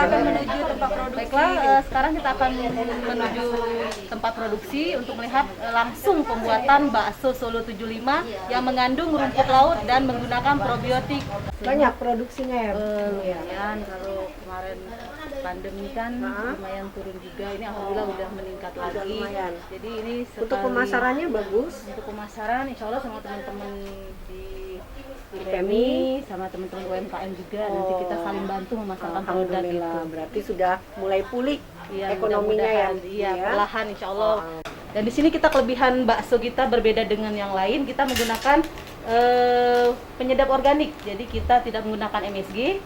akan menuju tempat produksi. Baiklah, sekarang kita akan menuju tempat produksi untuk melihat langsung pembuatan bakso Solo 75 yang mengandung rumput laut dan menggunakan probiotik. Banyak produksinya ya? Lumayan, kalau kemarin pandemi kan lumayan turun juga. Ini alhamdulillah udah meningkat lagi. Lumayan. Jadi ini Untuk pemasarannya bagus. Untuk pemasaran, insya Allah sama teman-teman di IPMI sama teman-teman UMKM juga nanti kita saling bantu memasarkan produk gitu. Berarti sudah mulai pulih Iya, ekonominya ya. Iya, perlahan insya Allah. Dan di sini kita kelebihan bakso kita berbeda dengan yang lain. Kita menggunakan penyedap organik. Jadi kita tidak menggunakan MSG.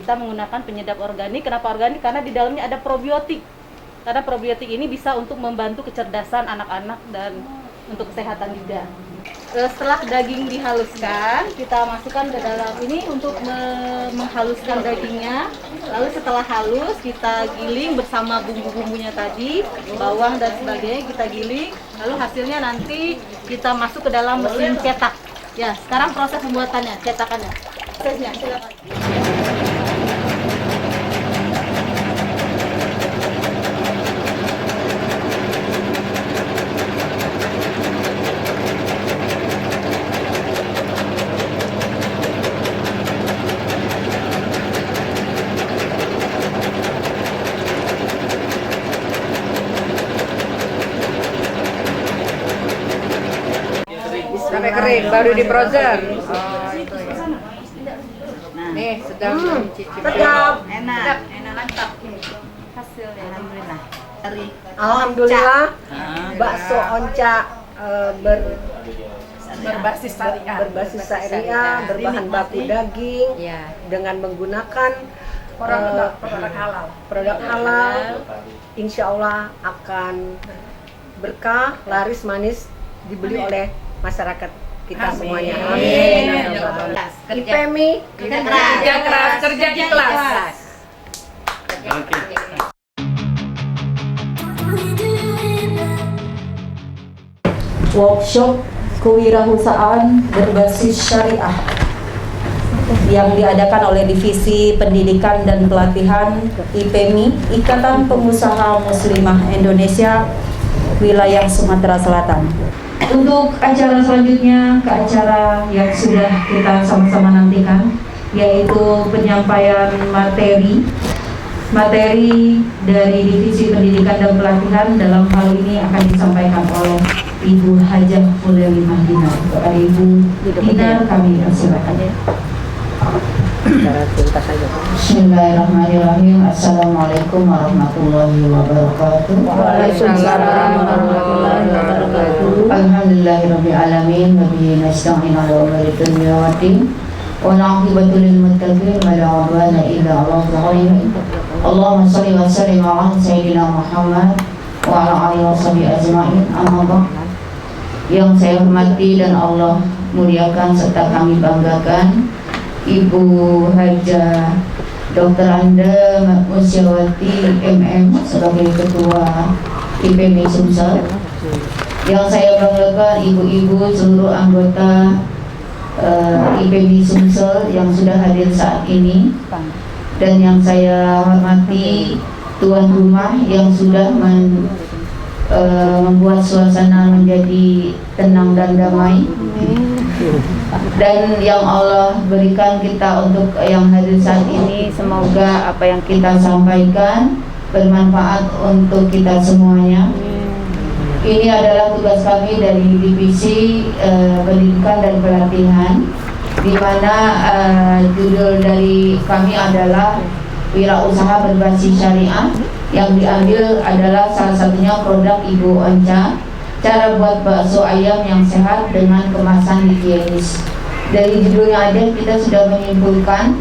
Kita menggunakan penyedap organik. Kenapa organik? Karena di dalamnya ada probiotik. Karena probiotik ini bisa untuk membantu kecerdasan anak-anak dan untuk kesehatan juga. Setelah daging dihaluskan, kita masukkan ke dalam ini untuk menghaluskan dagingnya. Lalu setelah halus, kita giling bersama bumbu-bumbunya tadi, bawang dan sebagainya kita giling. Lalu hasilnya nanti kita masuk ke dalam mesin cetak. Ya, sekarang proses pembuatannya, cetakannya. Prosesnya, silakan. Sampai kering, baru di frozen. Nih, sedang mencicipi. Sedap. Enak, mantap. Hasilnya alhamdulillah. Alhamdulillah, bakso Onca Berbasis syariah. berbasis syariah, berbahan baku daging, dengan menggunakan produk halal, insya Allah akan berkah, laris manis, dibeli oleh masyarakat kita semuanya. Amin. IPMI, Kerja keras, kerja ikhlas. Workshop kewirausahaan berbasis syariah yang diadakan oleh Divisi Pendidikan dan Pelatihan IPMI, Ikatan Pengusaha Muslimah Indonesia, wilayah Sumatera Selatan. Untuk acara selanjutnya, ke acara yang sudah kita sama-sama nantikan, yaitu penyampaian materi dari Divisi Pendidikan dan Pelatihan. Dalam hal ini akan disampaikan oleh Ibu Hajah Mulyawimah Dinar. Kepada Ibu Dinar kami persilakan. Bismillahirrahmanirrahim. Assalamualaikum warahmatullahi wabarakatuh. Waalaikumsalam warahmatullahi wabarakatuh. Alhamdulillahirabbil alamin wa bihi nasta'in ala umuri dunya waddin. Wa na'aqibatu lil muttaqin wa la 'udwana illa 'alal zalimin. Allahumma shalli wa sallim ala sayyidina Muhammad wa ala alihi washabihi ajma'in. Amma ba'd. Yang saya hormati dan Allah muliakan serta kami banggakan, Ibu Hajah Dr. Anda Musyawati MM sebagai Ketua IPMI Sumsel. Yang saya banggakan ibu-ibu seluruh anggota IPMI Sumsel yang sudah hadir saat ini, dan yang saya hormati tuan rumah yang sudah membuat suasana menjadi tenang dan damai, dan yang Allah berikan kita untuk yang hadir saat ini. Semoga apa yang kita sampaikan bermanfaat untuk kita semuanya. Ini adalah tugas kami dari Divisi Pendidikan dan Pelatihan, di mana judul dari kami adalah Wirausaha Berbasis Syariah. Yang diambil adalah salah satunya produk Ibu Onca, cara buat bakso ayam yang sehat dengan kemasan higienis. Dari judulnya aja kita sudah menyimpulkan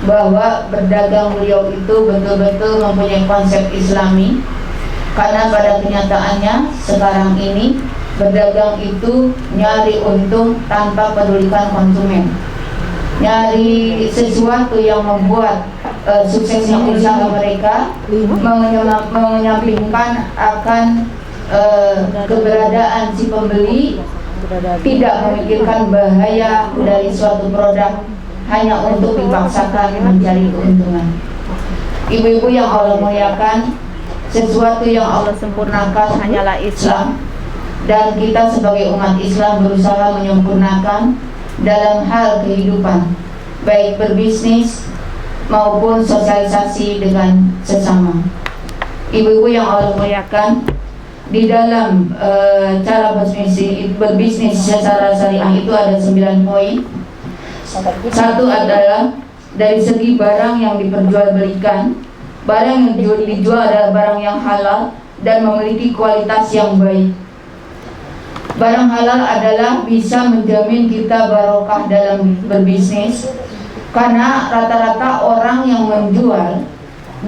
bahwa berdagang beliau itu betul-betul mempunyai konsep Islami, karena pada kenyataannya sekarang ini berdagang itu nyari untung tanpa pedulikan konsumen, nyari sesuatu yang membuat suksesnya usaha mereka, menyampingkan akan keberadaan si pembeli, tidak memikirkan bahaya dari suatu produk hanya untuk dipaksakan mencari keuntungan. Ibu-ibu yang Allah muliakan, sesuatu yang Allah sempurnakan hanyalah Islam, dan kita sebagai umat Islam berusaha menyempurnakan dalam hal kehidupan, baik berbisnis maupun sosialisasi dengan sesama. Ibu-ibu yang Allah muliakan, di dalam cara berbisnis secara syariah itu ada 9 poin. Satu adalah dari segi barang yang diperjualbelikan. Barang yang dijual adalah barang yang halal dan memiliki kualitas yang baik. Barang halal adalah bisa menjamin kita barokah dalam berbisnis, karena rata-rata orang yang menjual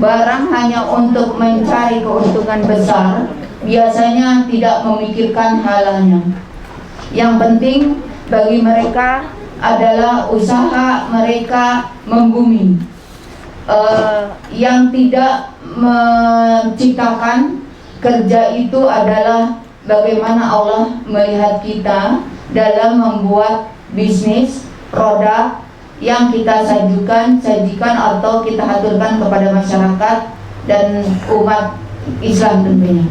barang hanya untuk mencari keuntungan besar biasanya tidak memikirkan halalnya. Yang penting bagi mereka adalah usaha mereka membumi, yang tidak menciptakan kerja itu adalah bagaimana Allah melihat kita dalam membuat bisnis, produk yang kita sajikan atau kita haturkan kepada masyarakat dan umat Islam tentunya.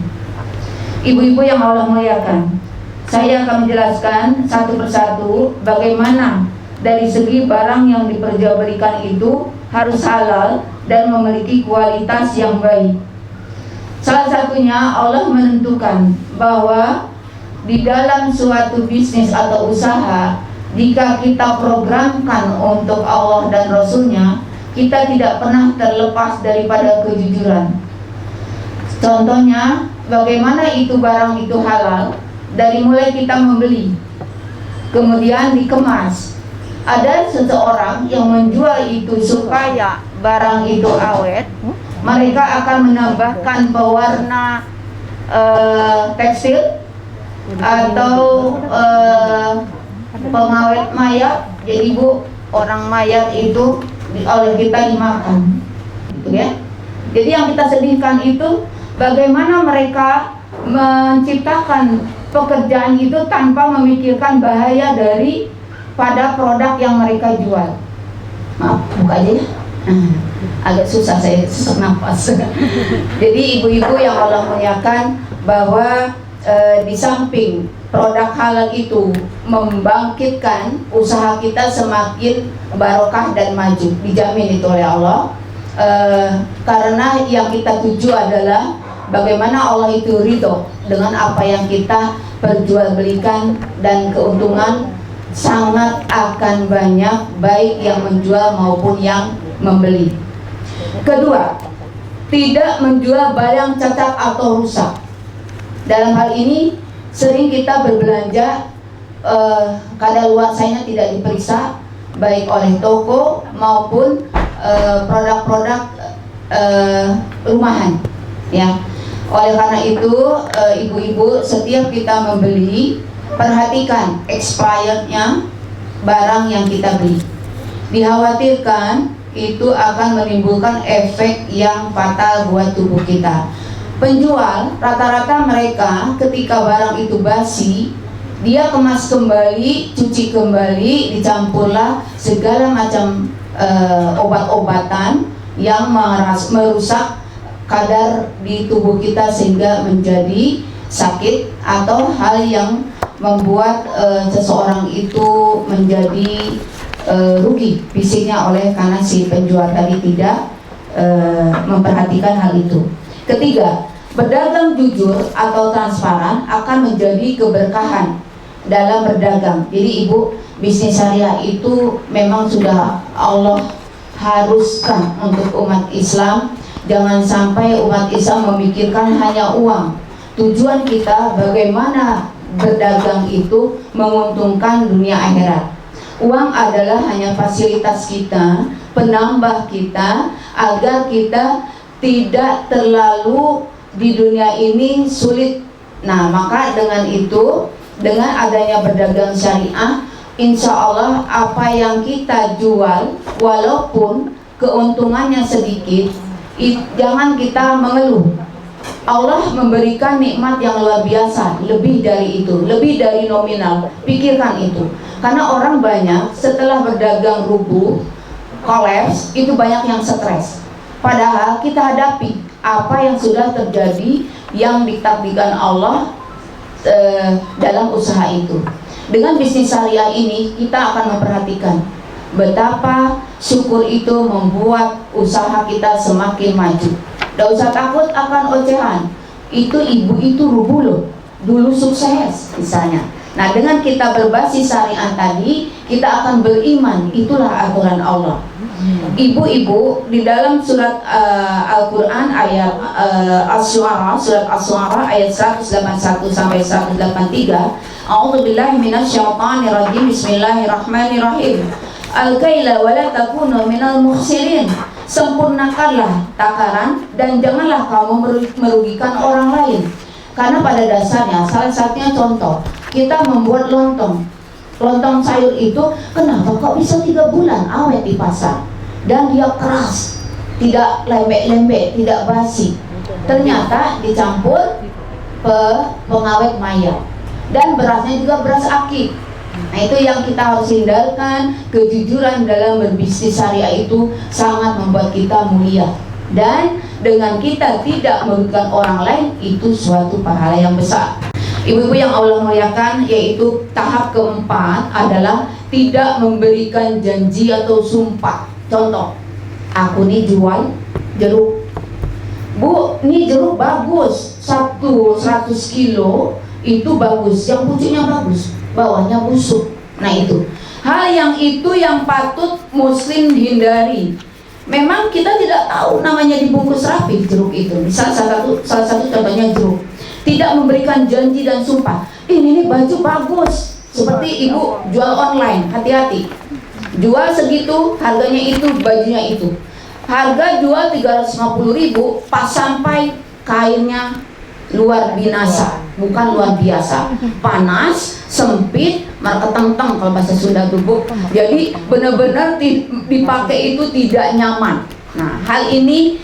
Ibu-ibu yang Allah muliakan, saya akan menjelaskan satu persatu bagaimana dari segi barang yang diperjualbelikan itu harus halal dan memiliki kualitas yang baik. Salah satunya Allah menentukan bahwa di dalam suatu bisnis atau usaha, jika kita programkan untuk Allah dan Rasulnya, kita tidak pernah terlepas daripada kejujuran. Contohnya, bagaimana itu barang itu halal, dari mulai kita membeli, kemudian dikemas. Ada seseorang yang menjual itu supaya barang itu awet, mereka akan menambahkan pewarna tekstil atau pengawet mayat. Jadi Bu, orang mayat itu oleh kita dimakan, gitu ya. Jadi yang kita sedihkan itu bagaimana mereka menciptakan pekerjaan itu tanpa memikirkan bahaya dari pada produk yang mereka jual. Maaf, buka aja ya. Agak susah saya sesak nafas. Jadi ibu-ibu yang Allah muliakan, bahwa di samping produk halal itu membangkitkan usaha kita semakin barokah dan maju, dijamin itu oleh Allah. Karena yang kita tuju adalah bagaimana Allah itu ridho dengan apa yang kita perjualbelikan, dan keuntungan sangat akan banyak baik yang menjual maupun yang membeli. Kedua, tidak menjual barang cacat atau rusak. Dalam hal ini sering kita berbelanja, kadaluarsanya tidak diperiksa baik oleh toko maupun produk-produk rumahan, ya. Oleh karena itu, ibu-ibu, setiap kita membeli, perhatikan expirednya barang yang kita beli. Dikhawatirkan itu akan menimbulkan efek yang fatal buat tubuh kita. Penjual rata-rata mereka ketika barang itu basi, dia kemas kembali, cuci kembali, dicampurlah segala macam obat-obatan yang merusak kadar di tubuh kita sehingga menjadi sakit atau hal yang membuat seseorang itu menjadi rugi fisiknya oleh karena si penjual tadi tidak memperhatikan hal itu. Ketiga, berdagang jujur atau transparan akan menjadi keberkahan dalam berdagang. Jadi ibu, bisnis syariah itu memang sudah Allah haruskan untuk umat Islam. Jangan sampai umat Islam memikirkan hanya uang. Tujuan kita bagaimana berdagang itu menguntungkan dunia akhirat. Uang adalah hanya fasilitas kita, penambah kita, agar kita tidak terlalu di dunia ini sulit. Nah, maka dengan itu, dengan adanya berdagang syariah, insya Allah apa yang kita jual, walaupun keuntungannya sedikit, jangan kita mengeluh. Allah memberikan nikmat yang luar biasa, lebih dari itu, lebih dari nominal. Pikirkan itu, karena orang banyak setelah berdagang rubuh, kolaps, itu banyak yang stres. Padahal kita hadapi apa yang sudah terjadi yang ditakdirkan Allah dalam usaha itu. Dengan bisnis syariah ini kita akan memperhatikan betapa syukur itu membuat usaha kita semakin maju. Tidak usah takut akan ocehan. Itu ibu itu rubuh dulu sukses misalnya. Nah, dengan kita berbasis syariat tadi, kita akan beriman. Itulah aturan Allah. Ibu-ibu di dalam surat Al-Quran ayat As-Syu'ara, surat As-Syu'ara ayat 181 sampai 183. A'udzubillahi minasyaitonirrajim. Bismillahirrahmanirrahim. Al-kaila wa la takunu minal mukhsirin. Sempurnakanlah takaran dan janganlah kamu merugikan orang lain. Karena pada dasarnya salah satunya contoh, kita membuat lontong sayur itu, kenapa kok bisa 3 bulan awet di pasar dan dia keras, tidak lembek-lembek, tidak basi. Ternyata dicampur pengawet maya dan berasnya juga beras akik. Nah, itu yang kita harus hindarkan. Kejujuran dalam berbisnis syariah itu sangat membuat kita mulia, dan dengan kita tidak merugikan orang lain itu suatu pahala yang besar. Ibu-ibu yang Allah muliakan, yaitu tahap keempat adalah tidak memberikan janji atau sumpah. Contoh, aku nih jual jeruk, Bu, nih jeruk bagus, 100 kilo itu bagus, yang pucuknya bagus, bawahnya busuk. Nah, itu hal yang patut muslim hindari. Memang kita tidak tahu namanya dibungkus rapi jeruk itu. Salah satu contohnya jeruk. Tidak memberikan janji dan sumpah. Ini baju bagus. Seperti ibu jual online, hati-hati. Jual segitu, harganya itu, bajunya itu. Harga jual 350.000, pas sampai kainnya luar binasa, bukan luar biasa, panas, sempit, marketeng-teng kalau bahasa Sunda tubuh. Jadi benar-benar dipakai itu tidak nyaman. Nah, hal ini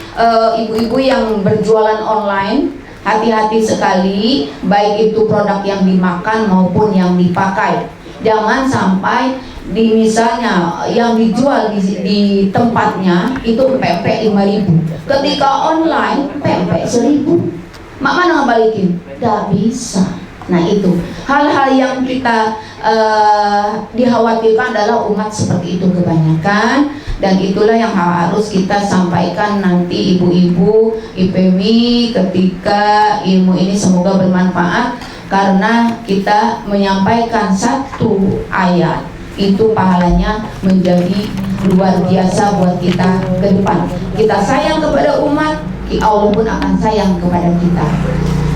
ibu-ibu yang berjualan online hati-hati sekali, baik itu produk yang dimakan maupun yang dipakai. Jangan sampai misalnya yang dijual di tempatnya itu pempek 5.000, ketika online pempek 1.000. Mak mana ngebalikin? Gak bisa. Nah, itu hal-hal yang kita dikhawatirkan adalah umat seperti itu kebanyakan, dan itulah yang harus kita sampaikan nanti ibu-ibu IPMI ketika ilmu ini semoga bermanfaat, karena kita menyampaikan satu ayat itu pahalanya menjadi luar biasa buat kita ke depan. Kita sayang kepada umat, Allah pun akan sayang kepada kita.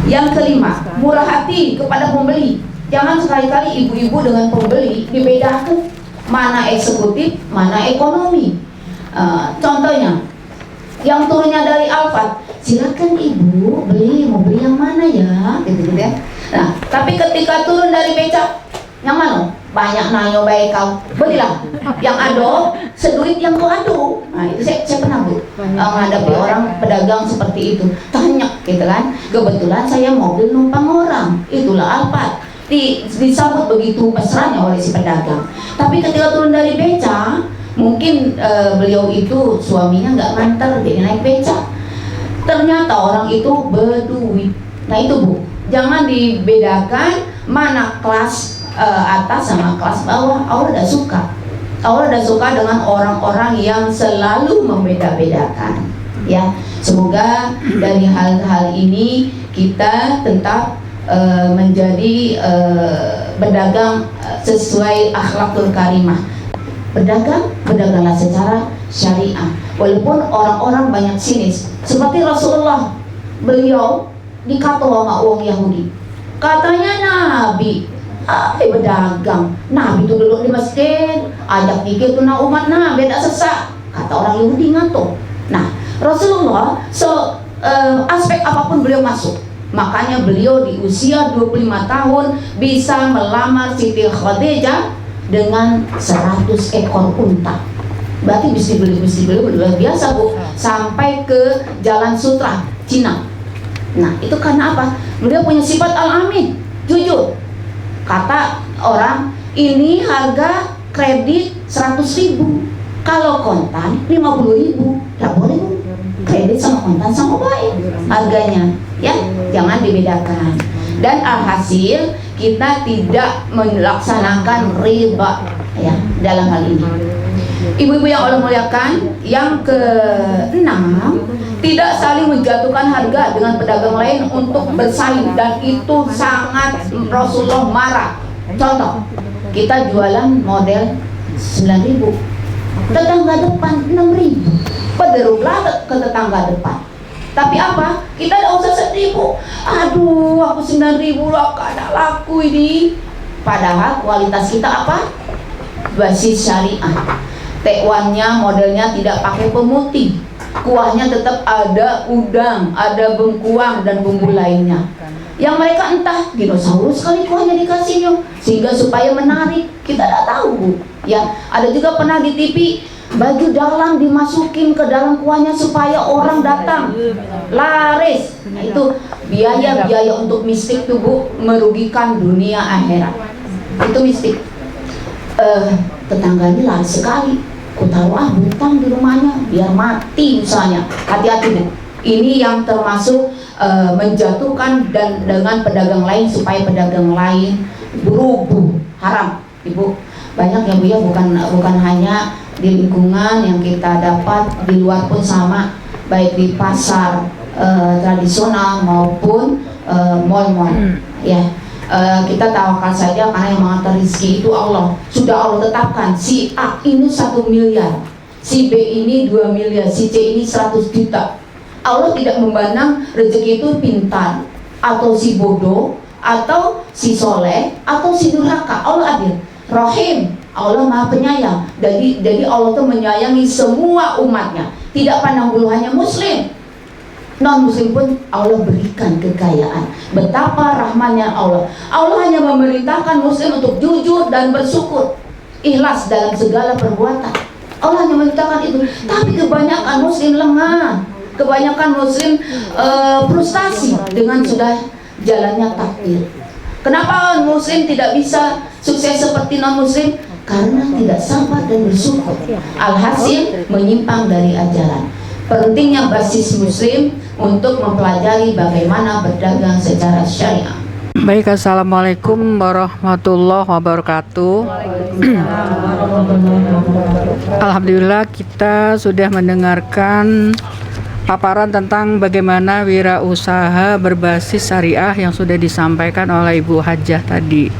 Yang kelima, murah hati kepada pembeli. Jangan sekali-kali ibu-ibu dengan pembeli dibedakan mana eksekutif, mana ekonomi. Contohnya, yang turunnya dari Alphard, silakan ibu beli, mau beli yang mana ya, gitu ya. Nah, tapi ketika turun dari becak, yang mana? Banyak nanya baik kau, belilah yang ado, seduit yang kau ado. Nah, itu saya pernah menghadapi orang pedagang seperti itu, tanya gitu kan, kebetulan saya mobil numpang orang, itulah Alphard, disambut begitu mesranya oleh si pedagang. Tapi ketika turun dari beca, mungkin beliau itu suaminya nggak nganter, jadi naik beca. Ternyata orang itu berduit. Nah, itu Bu, jangan dibedakan mana kelas atas sama kelas bawah. Allah tidak suka. Allah tidak suka dengan orang-orang yang selalu membeda-bedakan. Ya, semoga dari hal-hal ini kita tetap menjadi berdagang sesuai akhlakul karimah. Berdaganglah secara syariah. Walaupun orang-orang banyak sinis. Seperti Rasulullah, beliau dikata sama orang Yahudi. Katanya Nabi berdagang. Nabi itu duduk di masjid, ajak pikir tuh umat Nabi tidak sesak. Kata orang Yahudi ngato. Nah, Rasulullah aspek apapun beliau masuk. Makanya beliau di usia 25 tahun bisa melamar Siti Khadijah dengan 100 ekor unta. Berarti bisnis beliau luar biasa Bu, sampai ke Jalan Sutra, Cina. Nah, itu karena apa? Beliau punya sifat al-amin, jujur. Kata orang, ini harga kredit 100.000, kalau kontan 50.000, tak boleh Bu. kredit sama kontan sama baik harganya, ya jangan dibedakan. Dan alhasil kita tidak melaksanakan riba ya dalam hal ini. Ibu-ibu yang Allah muliakan, yang keenam, tidak saling menjatuhkan harga dengan pedagang lain untuk bersaing, dan itu sangat Rasulullah marah. Contoh, kita jualan model 9.000, tetangga depan 6.000, pederuglah ke tetangga depan. Tapi apa? Kita tidak usah 1.000. Aduh, aku 9.000 loh, kada laku ini. Padahal kualitas kita apa? Basis syariah. Tekwannya modelnya tidak pakai pemutih, kuahnya tetap ada udang, ada bengkuang dan bumbu lainnya. Yang mereka entah dinosaurus kali kuahnya dikasihnya sehingga supaya menarik, kita tidak tahu Bu. Ya, ada juga pernah di TV baju dalam dimasukin ke dalam kuahnya supaya orang datang, laris. Nah, itu biaya untuk mistik tuh Bu, merugikan dunia akhirat. Itu mistik. Tetangga ini laris sekali, ku taruh butang di rumahnya biar mati misalnya. Hati-hati deh. Ini yang termasuk menjatuhkan dan dengan pedagang lain supaya pedagang lain berubuh, haram. Ibu, banyak ya Bu ya, bukan hanya di lingkungan yang kita dapat, di luar pun sama, baik di pasar tradisional maupun mal-mal ya. Kita tawakal saja karena yang mengatur rezeki itu Allah. Sudah Allah tetapkan, si A ini 1 miliar, si B ini 2 miliar, si C ini 100 juta. Allah tidak memandang rezeki itu pintar atau si bodoh atau si soleh atau si durhaka. Allah adil, Rahim, Allah Maha Penyayang. Jadi Allah itu menyayangi semua umatnya, tidak pandang bulu hanya Muslim. Non Muslim pun Allah berikan kekayaan. Betapa rahmannya Allah. Allah hanya memerintahkan Muslim untuk jujur dan bersyukur, ikhlas dalam segala perbuatan. Allah hanya memerintahkan itu. Tapi kebanyakan Muslim lengah, kebanyakan Muslim frustasi dengan sudah jalannya takdir. Kenapa Muslim tidak bisa sukses seperti non Muslim? Karena tidak sabar dan bersyukur. Alhasil menyimpang dari ajaran. Pentingnya basis Muslim untuk mempelajari bagaimana berdagang secara syariah. Baik, assalamualaikum warahmatullahi wabarakatuh. Alhamdulillah kita sudah mendengarkan paparan tentang bagaimana wirausaha berbasis syariah yang sudah disampaikan oleh Ibu Hajah tadi.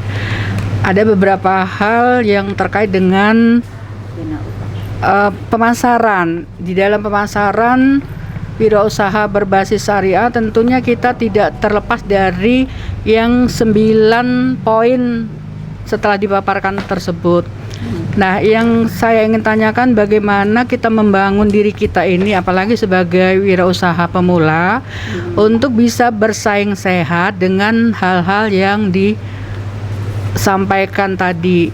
Ada beberapa hal yang terkait dengan pemasaran. Di dalam pemasaran wirausaha berbasis syariah tentunya kita tidak terlepas dari yang 9 poin setelah dipaparkan tersebut. Nah, yang saya ingin tanyakan bagaimana kita membangun diri kita ini, apalagi sebagai wirausaha pemula, untuk bisa bersaing sehat dengan hal-hal yang disampaikan tadi.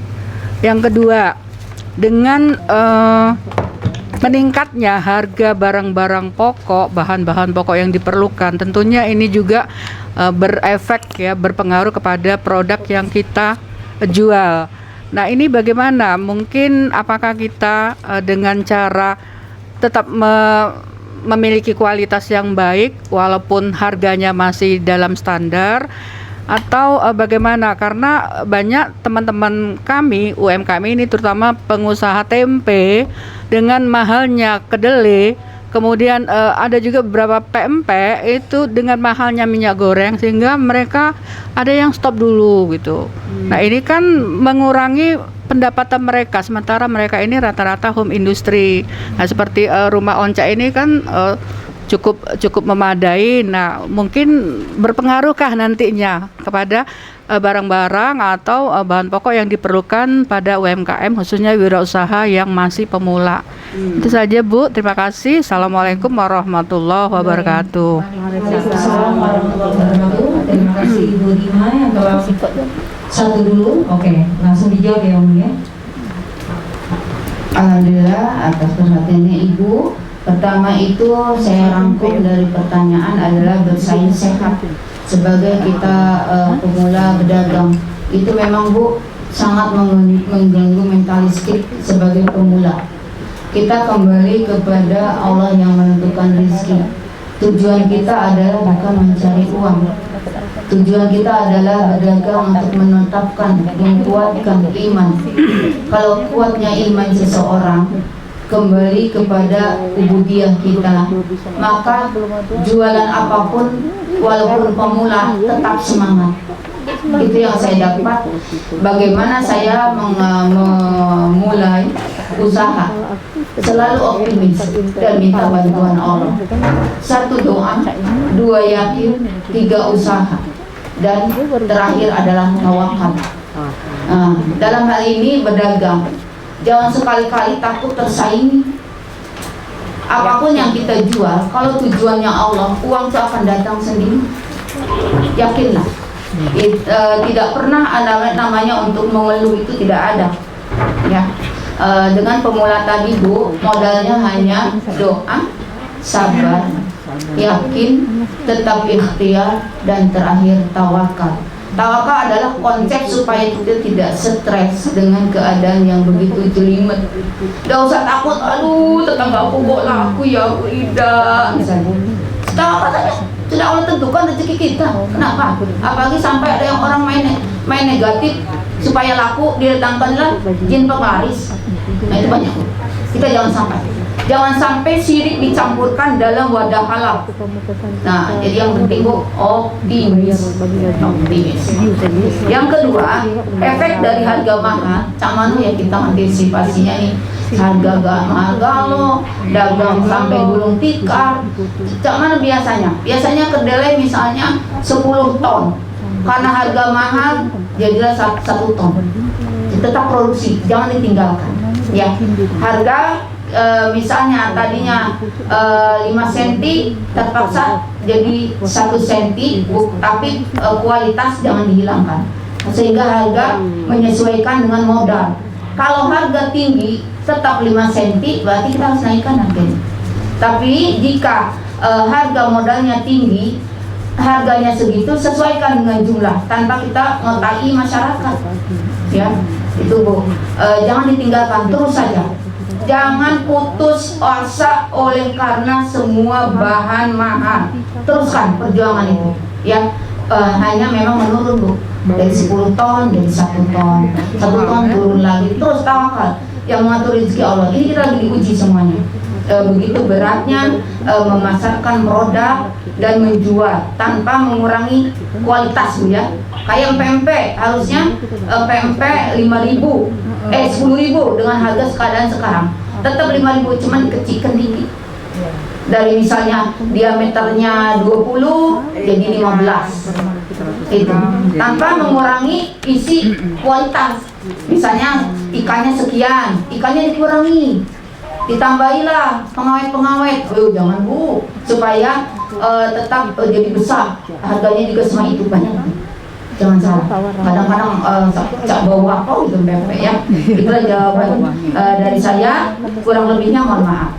Yang kedua, dengan meningkatnya harga barang-barang pokok, bahan-bahan pokok yang diperlukan, tentunya ini juga berefek ya, berpengaruh kepada produk yang kita jual. Nah, ini bagaimana? Mungkin apakah kita dengan cara tetap memiliki kualitas yang baik walaupun harganya masih dalam standar, atau bagaimana? Karena banyak teman-teman kami UMKM ini, terutama pengusaha tempe, dengan mahalnya kedelai, kemudian ada juga beberapa PMP itu dengan mahalnya minyak goreng, sehingga mereka ada yang stop dulu gitu. Nah, ini kan mengurangi pendapatan mereka, sementara mereka ini rata-rata home industry. Nah, seperti rumah onca ini kan cukup memadai. Nah, mungkin berpengaruhkah nantinya kepada barang-barang atau bahan pokok yang diperlukan pada UMKM, khususnya wirausaha yang masih pemula. Itu saja Bu, terima kasih. Assalamualaikum warahmatullahi wabarakatuh. Waalaikumsalam warahmatullahi wabarakatuh. Terima kasih Ibu Dima yang telah satu dulu. Oke, langsung dijawab ya Om ya. Alhamdulillah atas perhatiannya Ibu. Pertama itu saya rangkum dari pertanyaan adalah bersaing sehat. Sebagai kita pemula berdagang, itu memang Bu sangat mengganggu mentalistik sebagai pemula. kita kembali kepada Allah yang menentukan rezeki. Tujuan kita adalah bukan mencari uang. Tujuan kita adalah berdagang untuk menetapkan, menguatkan iman. Kalau kuatnya iman seseorang kembali kepada ubudiyah kita, maka jualan apapun walaupun pemula tetap semangat. Itu yang saya dapat. Bagaimana saya memulai usaha, selalu optimis dan minta bantuan Allah. 1 doa, 2 yakin, 3 usaha, dan terakhir adalah tawakal. Dalam hal ini berdagang, jangan sekali-kali takut tersaingi. Apapun yang kita jual, kalau tujuannya Allah, uang itu akan datang sendiri. Yakinlah. Tidak pernah ada namanya untuk mengeluh, itu tidak ada. Ya, dengan pemula tadi Bu, modalnya hanya doa, sabar, yakin, tetap ikhtiar, dan terakhir tawakal. Tawakal adalah konsep supaya kita tidak stres dengan keadaan yang begitu jelimet. Tidak usah takut, aduh tetangga aku bola aku ya, tidak. Misalnya, tawakal saja. Sudah Allah tentukan rezeki kita. Kenapa? Apalagi sampai ada yang orang main negatif supaya laku, didatangkanlah jin penglaris. Nah itu banyak. Kita jangan sampai syirik dicampurkan dalam wadah halal. Nah jadi yang penting Bu, optimis. Yang kedua, efek dari harga mahal. Cak manu ya kita antisipasinya nih. Harga mahal galo, dagang sampai gulung tikar. Cak mana biasanya? Biasanya kedelai misalnya 10 ton. Karena harga mahal jadilah 1 ton. Tetap produksi, jangan ditinggalkan. Ya, harga misalnya tadinya 5 cm terpaksa jadi 1 cm, tapi kualitas jangan dihilangkan sehingga harga menyesuaikan dengan modal. Kalau harga tinggi tetap 5 cm, berarti kita harus naikkan harganya. Tapi jika harga modalnya tinggi, harganya segitu, sesuaikan dengan jumlah tanpa kita ngotai masyarakat. Ya, itu Bu. Jangan ditinggalkan, terus saja. Jangan putus asa oleh karena semua bahan mahal. Teruskan perjuangan itu. Ya, hanya memang menurun Bu. Dari 10 ton jadi 1 ton, 1 ton turun lagi. Terus tawakal. Yang mengatur rezeki Allah. Ini kita lagi diuji semuanya. Begitu beratnya memasarkan produk dan menjual tanpa mengurangi kualitas Bu ya. Kayak pempek, harusnya pempek 5.000, 10.000 dengan harga keadaan sekarang. Tetap 5.000, cuman dikecilkan dikit. Dari misalnya diameternya 20 jadi 15. Itu. Tanpa mengurangi isi kualitas. Misalnya ikannya sekian, ikannya dikurangi. Ditambahilah pengawet-pengawet. Jangan Bu, supaya tetap jadi besar. Harganya juga sama itu banyak. Jangan salah. Kadang-kadang cak bawa apa gitu pempek ya. Itulah jawaban dari saya. Kurang lebihnya mohon maaf.